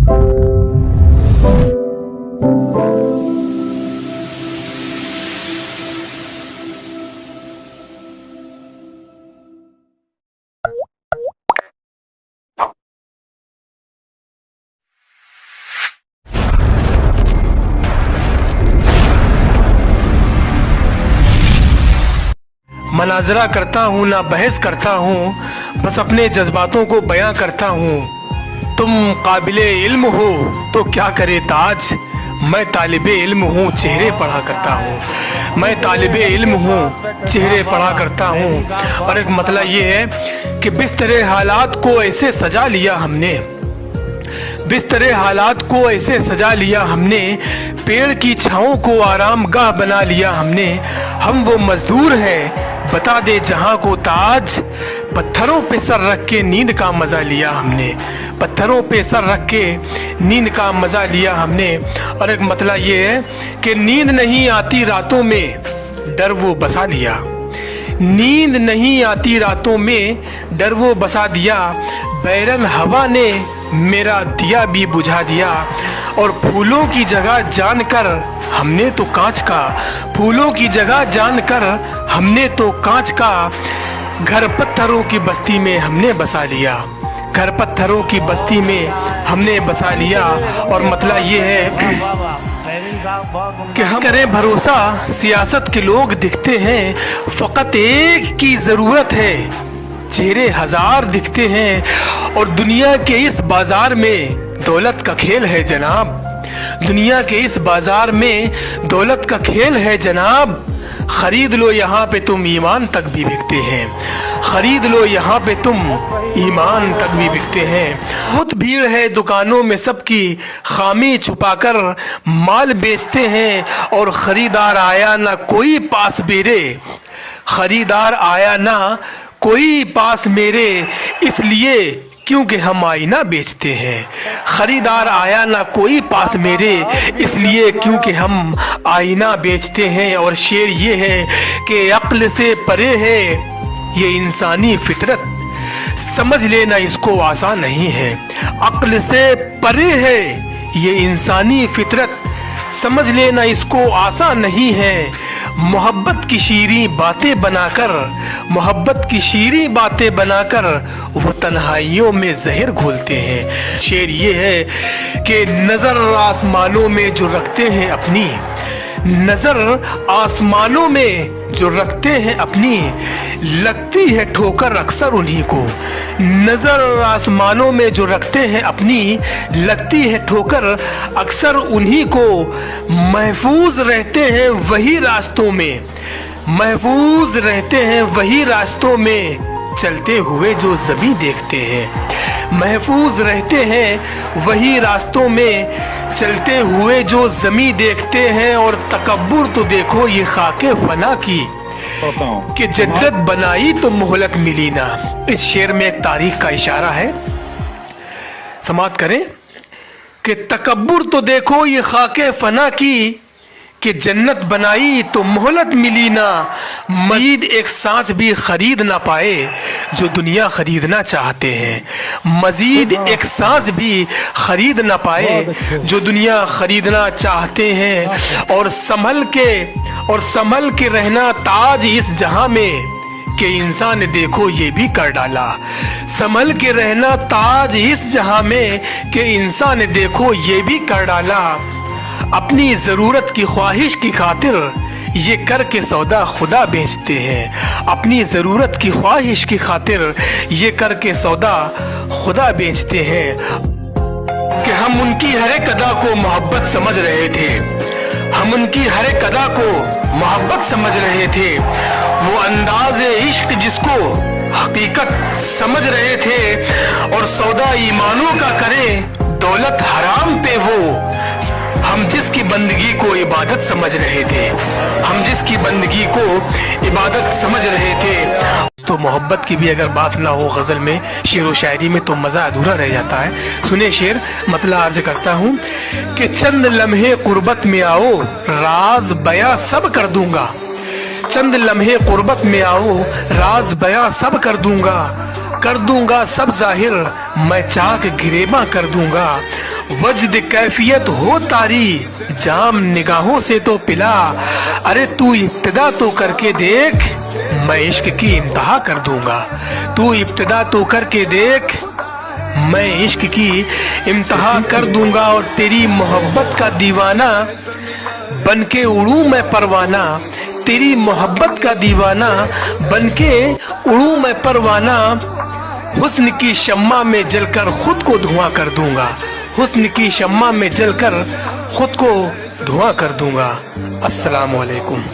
मनाजरा करता हूँ ना बहस करता हूँ, बस अपने जज्बातों को बयां करता हूँ। तुम काबिले इल्म हो तो क्या करे ताज, मैं तालिबे इल्म हूँ चेहरे पढ़ा करता हूँ। मैं तालिबे इल्म हूँ चेहरे पढ़ा करता हूँ। और एक मतलब ये है कि बिस्तरे हालात को ऐसे सजा लिया हमने, बिस्तरे हालात को ऐसे सजा लिया हमने, पेड़ की छाँव को आराम गाह बना लिया हमने। हम वो मजदूर हैं बता दे जहां को ताज, पत्थरों पे सर रख के नींद का मजा लिया हमने, पत्थरों पे सर रख के नींद का मजा लिया हमने। और एक मतलब ये है कि नींद नहीं आती रातों में डर वो बसा लिया, नींद नहीं आती रातों में डर वो बसा दिया। बैरन हवा ने मेरा दिया भी बुझा दिया, और फूलों की जगह जानकर हमने तो कांच का, फूलों की जगह जानकर हमने तो कांच का, घर पत्थरों की बस्ती में हमने बसा लिया, घर पत्थरों की बस्ती में हमने बसा लिया। और मतलब ये है कि हम करें भरोसा, सियासत के लोग दिखते हैं, फकत एक की जरूरत है, चेहरे हजार दिखते हैं। और दुनिया के इस बाजार में दौलत का खेल है जनाब, दुनिया के इस बाजार में दौलत का खेल है जनाब। खरीद लो यहाँ पे तुम ईमान तक भी बिकते हैं, खरीद लो यहाँ पे तुम ईमान तक भी बिकते हैं। बहुत भीड़ है दुकानों में सबकी, खामी छुपाकर माल बेचते हैं। और खरीदार आया ना कोई पास मेरे, खरीदार आया ना कोई पास मेरे, इसलिए क्योंकि हम आईना बेचते हैं। खरीदार आया ना कोई पास मेरे, इसलिए क्योंकि हम आईना बेचते हैं। और शेर ये है कि अक्ल से परे है ये इंसानी फितरत, समझ लेना इसको आसान नहीं है। अक्ल से परे है ये इंसानी फितरत, समझ लेना इसको आसान नहीं है। मोहब्बत की शीरी बातें बनाकर, मोहब्बत की शीरी बातें बनाकर वो तन्हाइयों में जहर घोलते हैं। शेर ये है कि नजर आसमानों में जो रखते हैं अपनी, नजर आसमानों में जो रखते हैं अपनी, लगती है ठोकर अक्सर उन्हीं को। नजर आसमानों में जो रखते हैं अपनी, लगती है ठोकर अक्सर उन्हीं को। महफूज रहते हैं वही रास्तों में, महफूज रहते हैं वही रास्तों में, चलते हुए जो ज़मीं देखते हैं। महफूज रहते हैं वही रास्तों में, चलते हुए जो ज़मीं देखते हैं। और तकब्बुर तो देखो ये खाके फना की, कि जन्नत बनाई तो मोहलत मिली ना। इस शेर में एक तारीख का इशारा है, समाप्त करें कि तकब्बुर तो देखो ये खाके फना की, कि जन्नत बनाई तो मोहलत मिली ना। मजीद एक सांस भी खरीद ना पाए जो दुनिया खरीदना चाहते हैं, मजीद एक सांस भी खरीद ना पाए जो दुनिया खरीदना चाहते हैं। और संभल के रहना ताज इस जहां में, कि इंसान ने देखो ये भी कर डाला। संभल के रहना ताज इस जहां में, कि इंसान ने देखो ये भी कर डाला। अपनी ज़रूरत की ख्वाहिश की खातिर ये करके सौदा खुदा बेचते हैं, अपनी ज़रूरत की ख्वाहिश की खातिर ये करके सौदा खुदा बेचते हैं। कि हम उनकी हर एक अदा को मोहब्बत समझ रहे थे, हम उनकी हर एक अदा को मोहब्बत समझ रहे थे। वो अंदाज़े इश्क जिसको हकीकत समझ रहे थे। और सौदा ईमानों का करें दौलत हराम पे वो, हम जिसकी बंदगी को इबादत समझ रहे थे, हम जिसकी बंदगी को इबादत समझ रहे थे। तो मोहब्बत की भी अगर बात ना हो गज़ल में, शेर व शायरी में, तो मज़ा अधूरा रह जाता है। सुने शेर, मतलब अर्ज करता हूँ कि चंद लम्हे कुर्बत में आओ, राज बयां सब कर दूंगा। चंद लम्हे कुर्बत में आओ, राज बयां सब कर दूंगा सब जाहिर, मैं चाक गिरेबा कर दूंगा। वजद कैफियत हो तारी, जाम निगाहों से तो पिला। अरे तू इब्तिदा तो करके देख, मैं इश्क की इंतहा कर दूंगा। तू इब्तिदा तो करके देख, मैं इश्क की इम्तहा कर दूंगा। और तेरी मोहब्बत का दीवाना बनके उड़ूं मैं परवाना, तेरी मोहब्बत का दीवाना बनके उड़ूं मैं परवाना। हुस्न की शम्मा में जलकर खुद को धुआं कर दूंगा, हुस्न की शम्मा में जलकर खुद को धुआं कर दूंगा। अस्सलाम वालेकुम।